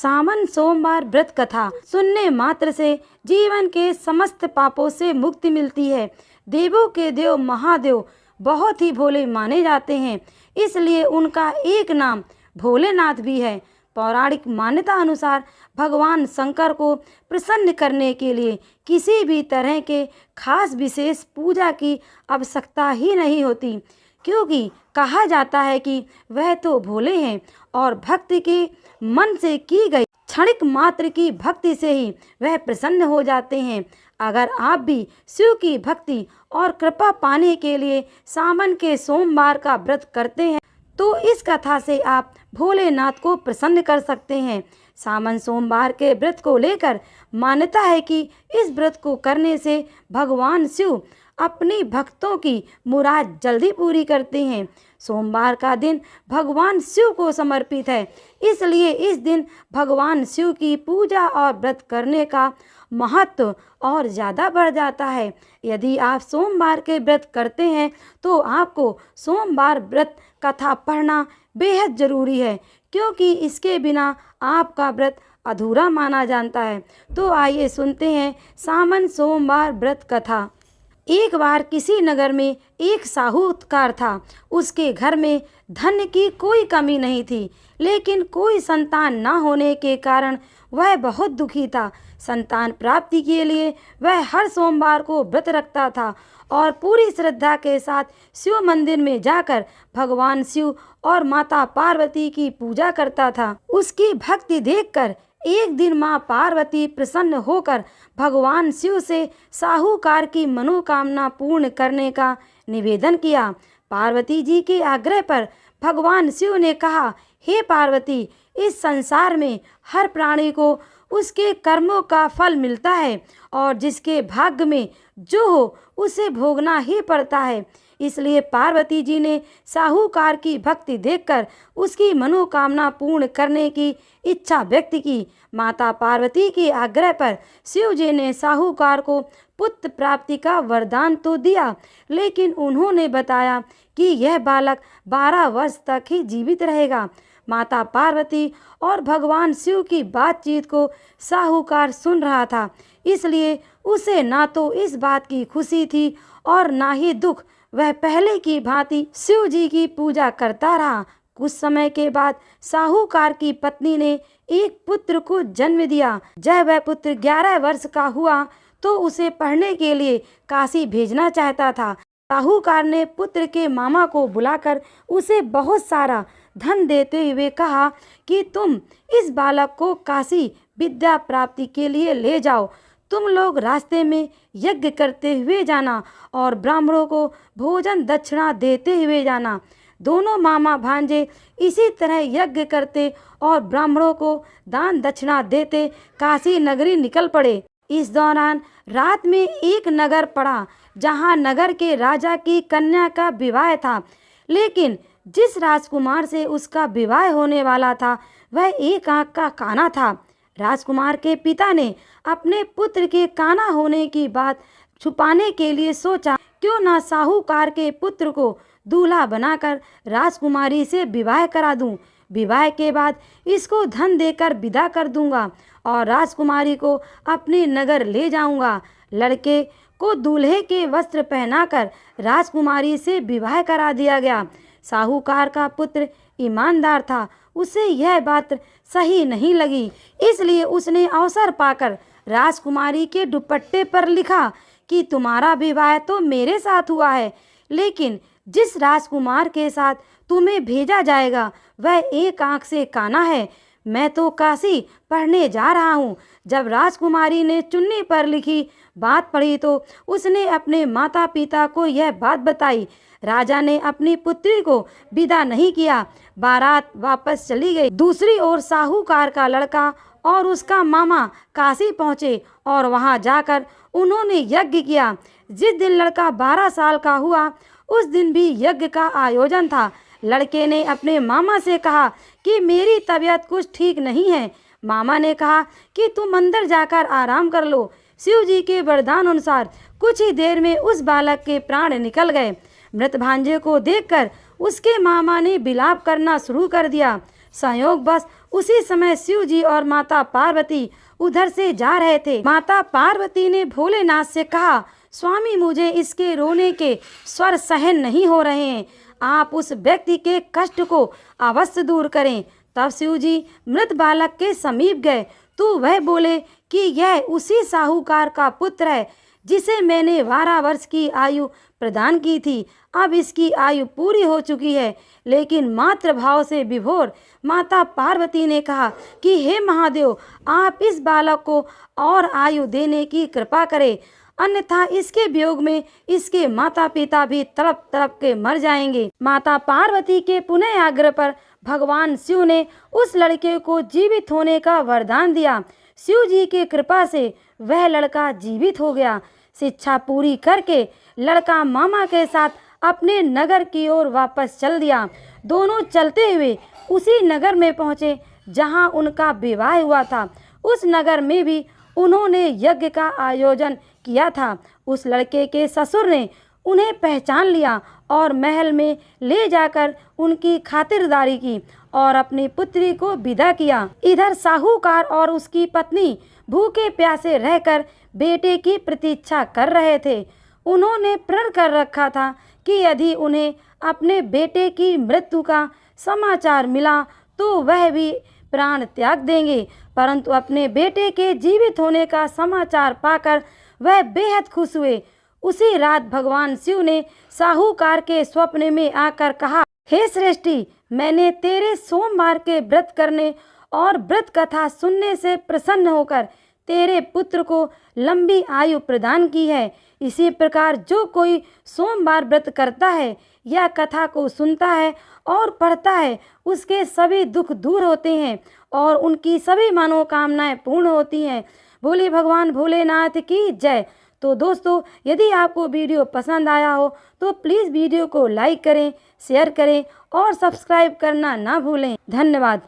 सावन सोमवार व्रत कथा सुनने मात्र से जीवन के समस्त पापों से मुक्ति मिलती है। देवों के देव महादेव बहुत ही भोले माने जाते हैं, इसलिए उनका एक नाम भोलेनाथ भी है। पौराणिक मान्यता अनुसार भगवान शंकर को प्रसन्न करने के लिए किसी भी तरह के खास विशेष पूजा की आवश्यकता ही नहीं होती, क्योंकि कहा जाता है कि वह तो भोले हैं और भक्ति के मन से की गई क्षणिक मात्र की भक्ति से ही वह प्रसन्न हो जाते हैं। अगर आप भी शिव की भक्ति और कृपा पाने के लिए सावन के सोमवार का व्रत करते हैं तो इस कथा से आप भोलेनाथ को प्रसन्न कर सकते हैं। सावन सोमवार के व्रत को लेकर मान्यता है कि इस व्रत को करने से भगवान शिव अपनी भक्तों की मुराद जल्दी पूरी करते हैं। सोमवार का दिन भगवान शिव को समर्पित है, इसलिए इस दिन भगवान शिव की पूजा और व्रत करने का महत्व और ज़्यादा बढ़ जाता है। यदि आप सोमवार के व्रत करते हैं तो आपको सोमवार व्रत कथा पढ़ना बेहद ज़रूरी है, क्योंकि इसके बिना आपका व्रत अधूरा माना जाता है। तो आइए सुनते हैं सावन सोमवार व्रत कथा। एक बार किसी नगर में एक साहूकार था। उसके घर में धन की कोई कमी नहीं थी, लेकिन कोई संतान न होने के कारण वह बहुत दुखी था। संतान प्राप्ति के लिए वह हर सोमवार को व्रत रखता था और पूरी श्रद्धा के साथ शिव मंदिर में जाकर भगवान शिव और माता पार्वती की पूजा करता था। उसकी भक्ति देखकर एक दिन माँ पार्वती प्रसन्न होकर भगवान शिव से साहूकार की मनोकामना पूर्ण करने का निवेदन किया। पार्वती जी के आग्रह पर भगवान शिव ने कहा, हे पार्वती, इस संसार में हर प्राणी को उसके कर्मों का फल मिलता है और जिसके भाग्य में जो हो उसे भोगना ही पड़ता है। इसलिए पार्वती जी ने साहूकार की भक्ति देखकर उसकी मनोकामना पूर्ण करने की इच्छा व्यक्त की। माता पार्वती के आग्रह पर शिव जी ने साहूकार को पुत्र प्राप्ति का वरदान तो दिया, लेकिन उन्होंने बताया कि यह बालक 12 वर्ष तक ही जीवित रहेगा। माता पार्वती और भगवान शिव की बातचीत को साहूकार सुन रहा था, इसलिए उसे ना तो इस बात की खुशी थी और ना ही दुख। वह पहले की भांति शिव जी की पूजा करता रहा। कुछ समय के बाद साहूकार की पत्नी ने एक पुत्र को जन्म दिया। जब वह पुत्र 11 वर्ष का हुआ तो उसे पढ़ने के लिए काशी भेजना चाहता था। साहूकार ने पुत्र के मामा को बुलाकर उसे बहुत सारा धन देते हुए कहा कि तुम इस बालक को काशी विद्या प्राप्ति के लिए ले जाओ। तुम लोग रास्ते में यज्ञ करते हुए जाना और ब्राह्मणों को भोजन दक्षिणा देते हुए जाना। दोनों मामा भांजे इसी तरह यज्ञ करते और ब्राह्मणों को दान दक्षिणा देते काशी नगरी निकल पड़े। इस दौरान रात में एक नगर पड़ा जहां नगर के राजा की कन्या का विवाह था, लेकिन जिस राजकुमार से उसका विवाह होने वाला था वह एक आंख का काना था। राजकुमार के पिता ने अपने पुत्र के काना होने की बात छुपाने के लिए सोचा, क्यों ना साहूकार के पुत्र को दूल्हा बनाकर राजकुमारी से विवाह करा दूं। विवाह के बाद इसको धन देकर विदा कर दूंगा और राजकुमारी को अपने नगर ले जाऊंगा। लड़के को दूल्हे के वस्त्र पहनाकर राजकुमारी से विवाह करा दिया गया। साहूकार का पुत्र ईमानदार था, उसे यह बात सही नहीं लगी, इसलिए उसने अवसर पाकर राजकुमारी के दुपट्टे पर लिखा कि तुम्हारा विवाह तो मेरे साथ हुआ है, लेकिन जिस राजकुमार के साथ तुम्हें भेजा जाएगा वह एक आंख से काना है। मैं तो काशी पढ़ने जा रहा हूँ। जब राजकुमारी ने चुन्नी पर लिखी बात पढ़ी तो उसने अपने माता पिता को यह बात बताई। राजा ने अपनी पुत्री को विदा नहीं किया, बारात वापस चली गई। दूसरी ओर साहूकार का लड़का और उसका मामा काशी पहुँचे और वहाँ जाकर उन्होंने यज्ञ किया। जिस दिन लड़का 12 साल का हुआ उस दिन भी यज्ञ का आयोजन था। लड़के ने अपने मामा से कहा कि मेरी तबीयत कुछ ठीक नहीं है। मामा ने कहा कि तुम अंदर जाकर आराम कर लो। शिव जी के वरदान अनुसार कुछ ही देर में उस बालक के प्राण निकल गए। मृत भांजे को देखकर उसके मामा ने विलाप करना शुरू कर दिया। संयोगवश उसी समय शिव जी और माता पार्वती उधर से जा रहे थे। माता पार्वती ने भोलेनाथ से कहा, स्वामी मुझे इसके रोने के स्वर सहन नहीं हो रहे हैं, आप उस व्यक्ति के कष्ट को अवश्य दूर करें। तब शिव जी मृत बालक के समीप गए तो वह बोले कि यह उसी साहूकार का पुत्र है जिसे मैंने 12 वर्ष की आयु प्रदान की थी। अब इसकी आयु पूरी हो चुकी है। लेकिन मातृभाव से विभोर माता पार्वती ने कहा कि हे महादेव, आप इस बालक को और आयु देने की कृपा करें, अन्यथा इसके वियोग में इसके माता पिता भी तड़प तड़प के मर जाएंगे। माता पार्वती के पुनः आग्रह पर भगवान शिव ने उस लड़के को जीवित होने का वरदान दिया। शिव जी की कृपा से वह लड़का जीवित हो गया। शिक्षा पूरी करके लड़का मामा के साथ अपने नगर की ओर वापस चल दिया। दोनों चलते हुए उसी नगर में पहुँचे जहाँ उनका विवाह हुआ था। उस नगर में भी उन्होंने यज्ञ का आयोजन किया था। उस लड़के के ससुर ने उन्हें पहचान लिया और महल में ले जाकर उनकी खातिरदारी की और अपनी पुत्री को विदा किया। इधर साहूकार और उसकी पत्नी भूखे प्यासे रहकर बेटे की प्रतीक्षा कर रहे थे। उन्होंने प्रण कर रखा था कि यदि उन्हें अपने बेटे की मृत्यु का समाचार मिला तो वह भी प्राण त्याग देंगे, परंतु अपने बेटे के जीवित होने का समाचार पाकर वह बेहद खुश हुए। उसी रात भगवान शिव ने साहूकार के स्वप्न में आकर कहा, हे श्रेष्ठी, मैंने तेरे सोमवार के व्रत करने और व्रत कथा सुनने से प्रसन्न होकर तेरे पुत्र को लंबी आयु प्रदान की है। इसी प्रकार जो कोई सोमवार व्रत करता है या कथा को सुनता है और पढ़ता है, उसके सभी दुख दूर होते हैं और उनकी सभी मनोकामनाएं पूर्ण होती हैं। बोले भगवान भोलेनाथ की जय। तो दोस्तों, यदि आपको वीडियो पसंद आया हो तो प्लीज़ वीडियो को लाइक करें, शेयर करें और सब्सक्राइब करना ना भूलें। धन्यवाद।